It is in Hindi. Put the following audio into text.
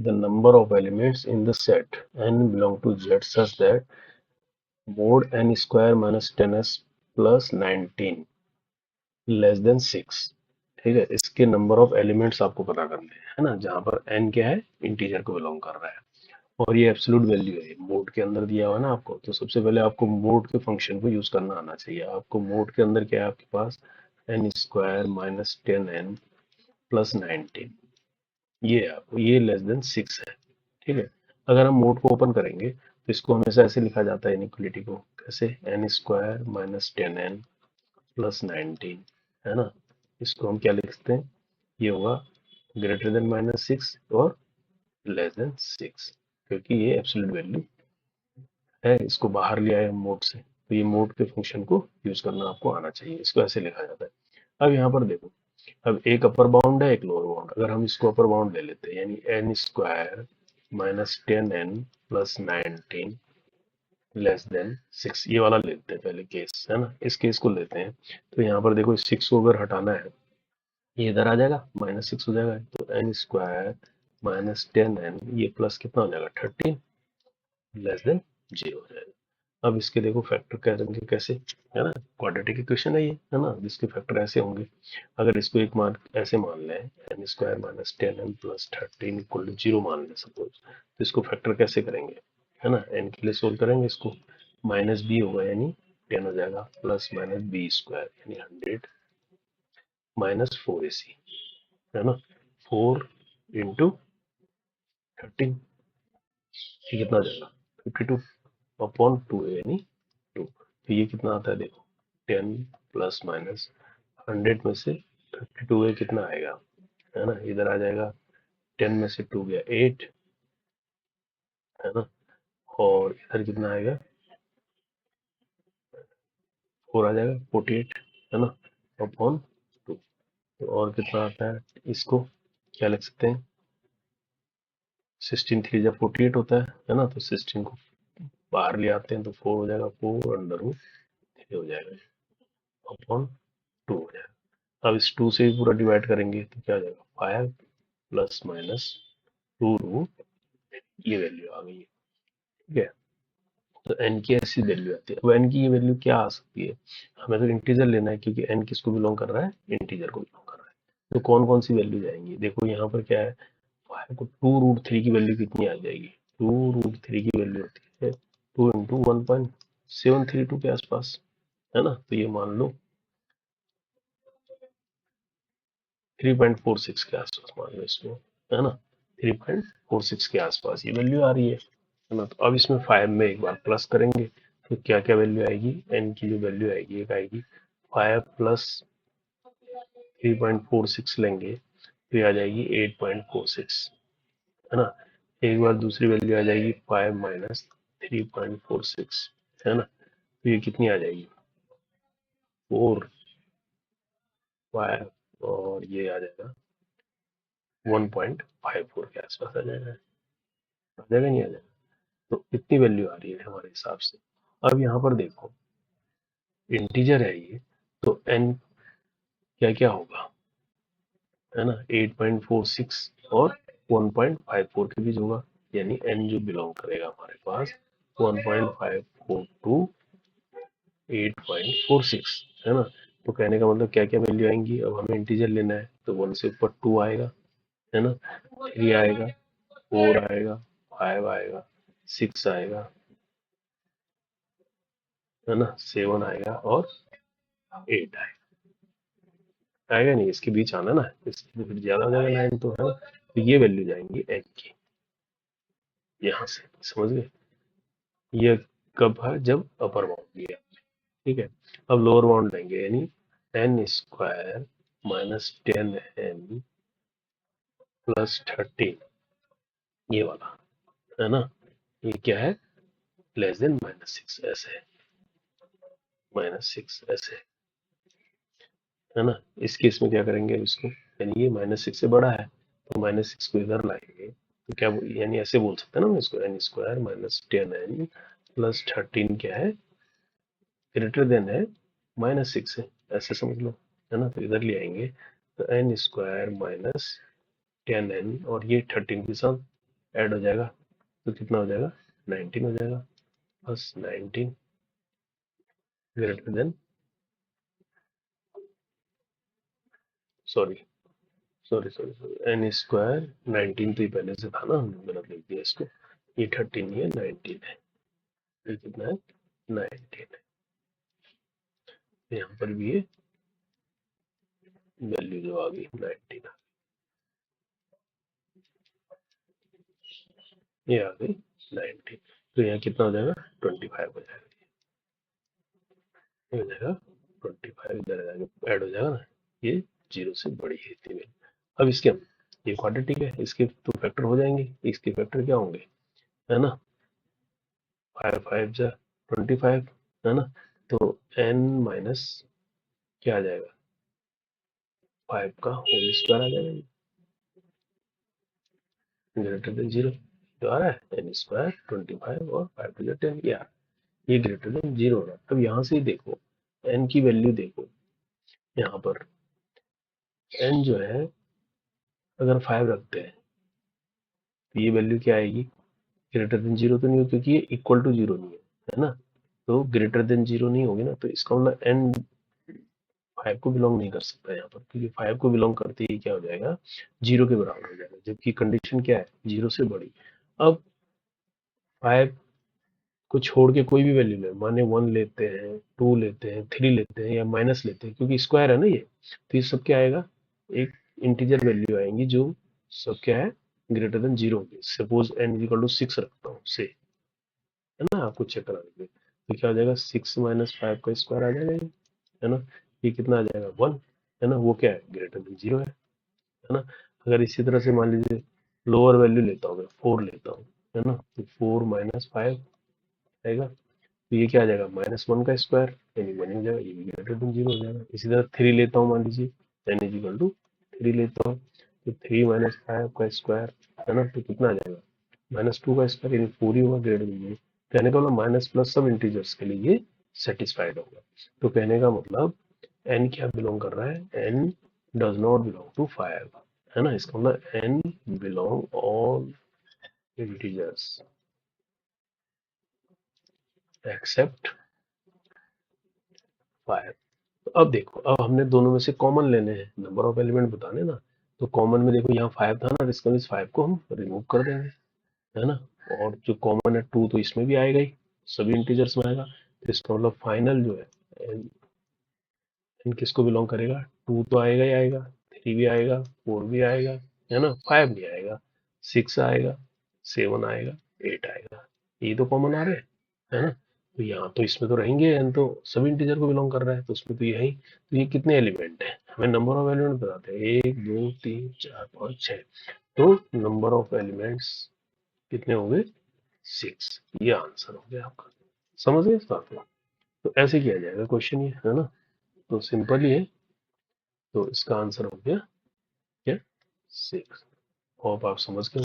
the number of elements in the set n belong to Z such that mod n square minus 10s plus 19 less than 6। ठीक है, इसके नंबर ऑफ एलिमेंट्स आपको पता करने हैं, है ना, जहां पर n क्या है, इंटीजर को बिलोंग कर रहा है और ये एब्सोल्यूट वैल्यू है, मोड के अंदर दिया हुआ है ना आपको। तो सबसे पहले आपको मोड के फंक्शन को यूज करना आना चाहिए। आपको मोड के अंदर क्या है आपके पास, n square minus 10n plus 19, ये है आपको, ये लेस देन 6 है। ठीक है, अगर हम मोड को ओपन करेंगे तो इसको हमेशा ऐसे लिखा जाता है इनइक्वलिटी को, कैसे, n square minus 10n plus 19, है ना। इसको हम क्या लिख सकते हैं, ये होगा ग्रेटर देन माइनस 6 और लेस देन 6, क्योंकि ये एब्सोल्यूट वैल्यू है, इसको बाहर लिया है मोड से, तो ये मोड के फंक्शन को यूज करना आपको आना चाहिए। इसको ऐसे लिखा जाता है। अब यहाँ पर देखो, अब एक अपर बाउंड है, एक लोअर बाउंड। अगर हम इसको अपर बाउंड ले लेते हैं, यानी n square minus 10n plus 19 less than 6, ये वाला लेते हैं पहले केस, है ना, इस केस को लेते हैं। तो यहाँ पर देखो, 6 को अगर हटाना है, ये इधर आ जाएगा, -6 हो जाएगा, तो n स्क्वायर माइनस 10n, ये प्लस कितना हो जाएगा, 13 लेस देन 0 हो जाएगा। अब इसके देखो फैक्टर करेंगे कैसे, है ना, क्वाड्रेटिक इक्वेशन है ये, है ना, जिसके फैक्टर ऐसे होंगे। अगर इसको एक मान ऐसे मान लें, n square minus 10n plus 13 equal to 0 मान लें सपोज, तो इसको फैक्टर कैसे करेंगे, है ना, n के लिए सोल्व करेंगे इसको, माइनस बी होगा यानी 10 हो जाएगा, प्लस माइनस बी स्क्वायर यानी 100 माइनस 4ac, है ना, 4 इंटू 13, ये कितना आ जाएगा, 52 अपॉन 2 यानी 2। तो ये कितना आता है देखो, 10 प्लस माइनस 100 में से 52 है, कितना आएगा, है ना, इधर आ जाएगा, 10 में से 2 गया 8, है ना, और इधर कितना आएगा, 4 आ जाएगा 48, है ना, अपॉन 2। तो और कितना आता है, इसको क्या लिख सकते हैं, 16 3 जब 48 होता है ना, तो 16 को बाहर ले आते हैं तो 4 हो जाएगा, 4 अंडर रूट 3 हो जाएगा, अपॉन 2 हो जाएगा। अब इस 2 से भी पूरा डिवाइड करेंगे तो क्या हो जाएगा, 5 प्लस माइनस 2 रूट, ये वैल्यू आ गई है। ठीक है, तो n की ऐसी वैल्यू आती है। अब n की ये वैल्यू क्या आ सकती है, हमें तो इंटीजर लेना है, क्योंकि n किसको बिलोंग कर रहा है, इंटीजर को बिलोंग कर रहा है। तो कौन कौन सी वैल्यू जाएंगी, देखो यहाँ पर क्या है, 5 को 2 रूट 3 की वैल्यू कितनी आ जाएगी, 2 रूट 3 की वैल्यू होती है 2 इंटू 1.732 के आसपास, है ना। तो ये मान लो 3.46 के आसपास मान लो इसको, है ना, 3.46 के आसपास ये वैल्यू आ रही है ना। तो अब इसमें 5 में एक बार प्लस करेंगे तो क्या क्या वैल्यू आएगी, n की जो वैल्यू आएगी, एक आएगी 5 प्लस 3.46 लेंगे तो ये आ जाएगी 8.46, है ना। एक बार दूसरी वैल्यू आ जाएगी 5 माइनस 3.46, है ना, तो ये कितनी आ जाएगी, 4 5, और ये आ जाएगा 1.54 के आसपास आ जाएगा, नहीं आ जाएगा। तो इतनी वैल्यू आ रही है हमारे हिसाब से। अब यहाँ पर देखो, इंटीजर है ये, तो n क्या क्या होगा, है ना, 8.46 और 1.54 के बीच होगा, यानी n जो बिलोंग करेगा हमारे पास 1.54 टू 8.46, है ना। तो कहने का मतलब क्या क्या वैल्यू आएंगी, अब हमें इंटीजर लेना है तो 1 से ऊपर 2 आएगा, है ना, 3 आएगा, 4 आएगा, 5 आएगा, 6 आएगा, है ना, 7 आएगा और 8 आएगा। आएगा नहीं, इसके बीच आना ना, इसकी तो फिर ज्यादा हो जाएगा 9, तो है ना। तो ये वैल्यू जाएंगी n की, यहाँ से, समझ गए, ये कब है, जब अपर बाउंड लिया, ठीक है। अब लोअर बाउंड लेंगे, यानी n square minus 10n plus 13, ये वाला, है ना, ये क्या है, लेस देन -6, ऐसे है, -6 ऐसे है ना। इस केस में क्या करेंगे इसको, यानी ये -6 से बड़ा है, तो -6 को इधर लाएंगे तो क्या, यानी ऐसे बोल सकते हैं ना हम इसको, n square minus 10n plus 13 क्या है, ग्रेटर देन है -6 है, ऐसे समझ लो, है ना। तो इधर ले आएंगे तो n स्क्वायर माइनस 10n और ये 13 के साथ ऐड हो जाएगा तो कितना हो जाएगा 19 हो जाएगा, बस 19 greater than, sorry sorry sorry sorry, n square 19 तो ये पहले से था ना, हमने गलत लिख दिया इसको, ये 13 है 19 है, ये कितना है 19 है, यहाँ पर भी ये वैल्यू जो आ गई 19, ये आ गई 19, तो यहाँ कितना हो जाएगा 25 हो जाएगा, ये हो जाएगा 25, इधर ऐड हो जाएगा ना, ये जीरो से बड़ी है इतनी वैल्यू। अब इसके हम, ये क्वाड्रेटिक है, इसके तो फैक्टर हो जाएंगे, इसके फैक्टर क्या होंगे, है ना, 5 5 जा 25, है ना, तो n माइनस क्या आ जाएगा 5 का होल स्क्वायर आ जाएगा, ग्रेटर देन जीरो, तो आ रहा है एन स्क्वायर 25 और 5 टू 10, ये ग्रेटर देन जीरो हो रहा है। अब यहाँ से देखो n की वैल्यू देखो, यहाँ पर n जो है अगर 5 रखते हैं तो ये वैल्यू क्या आएगी, ग्रेटर देन जीरो तो नहीं हो, क्योंकि ये इक्वल टू जीरो नहीं है ना, तो ग्रेटर देन जीरो नहीं होगी ना, तो इसका मतलब n 5 को बिलोंग नहीं कर सकता यहाँ पर, क्योंकि 5 को बिलोंग करते ही क्या हो जाएगा, जीरो के बराबर हो जाएगा, जबकि कंडीशन क्या है, जीरो से बड़ी। अब 5 को छोड़ के कोई भी वैल्यू ले, माने 1 लेते हैं, 2 लेते हैं, 3 लेते हैं या माइनस लेते हैं, क्योंकि स्क्वायर है ना ये, तो ये सब क्या आएगा, एक इंटीजर वैल्यू आएंगी जो सब क्या है, ग्रेटर देन जीरो होगी। सपोज n इक्वल टू 6 रखता हूँ से, है ना, आपको चेक करा देंगे, तो क्या हो जाएगा 6 माइनस 5 का स्क्वायर आ जाएगा ये, है ना, ये कितना आ जाएगा 1, है ना, वो क्या है ग्रेटर देन जीरो है ना। अगर इसी तरह से मान लीजिए लोअर वैल्यू लेता हूँ मैं, 4 लेता हूँ, है ना, तो 4 माइनस 5 आएगा, तो ये क्या आ जाएगा -1 का स्क्वायर, यानी 1 हो जाएगा, ये भी ग्रेटर देन जीरो हो जाएगा। इसी तरह 3 लेता हूँ, मान लीजिए n इज इक्वल टू 3 लेता हूँ, तो 3 माइनस 5 का स्क्वायर, है ना, तो कितना आ जाएगा -2 का स्क्वायर, यानी 4 ही होगा ग्रेटर देन जीरो। कहने का मतलब माइनस प्लस सब इंटीजर्स के लिए ये सेटिस्फाइड होगा। तो कहने का मतलब n क्या बिलोंग कर रहा है, n does not belong to 5, है ना, इसका मतलब n belong all integers except 5। तो अब देखो, अब हमने दोनों में से कॉमन लेने हैं, नंबर ऑफ एलिमेंट बताने ना, तो कॉमन में देखो यहाँ 5 था ना, इसका इस 5 को हम रिमूव कर देंगे, है ना, और जो कॉमन है 2 तो इसमें भी आएगा ही, सभी इंटीजर्स में आएगा, तो इसका मतलब फाइनल जो है n किसको बिलोंग करेगा, 2 तो आएगा ही आएगा, 3 भी आएगा, 4 भी आएगा, है ना, 5 भी आएगा, 6 आएगा, 7 आएगा, 8 आएगा, ये तो कॉमन आ रहे हैं, है ना, तो यहाँ तो इसमें तो रहेंगे, n तो सभी इंटीजर को बिलोंग कर रहा है, तो उसमें तो यही, तो ये कितने एलिमेंट है, हमें नंबर ऑफ एलिमेंट बताते हैं, 1 2 3 4 5 6, तो नंबर ऑफ एलिमेंट्स कितने हो गए 6, ये आंसर हो गया आपका। समझ गए इस बात को, तो ऐसे किया जाएगा क्वेश्चन ये, है ना, तो सिंपल ही है, तो इसका आंसर हो गया क्या 6। होप आप समझ गए।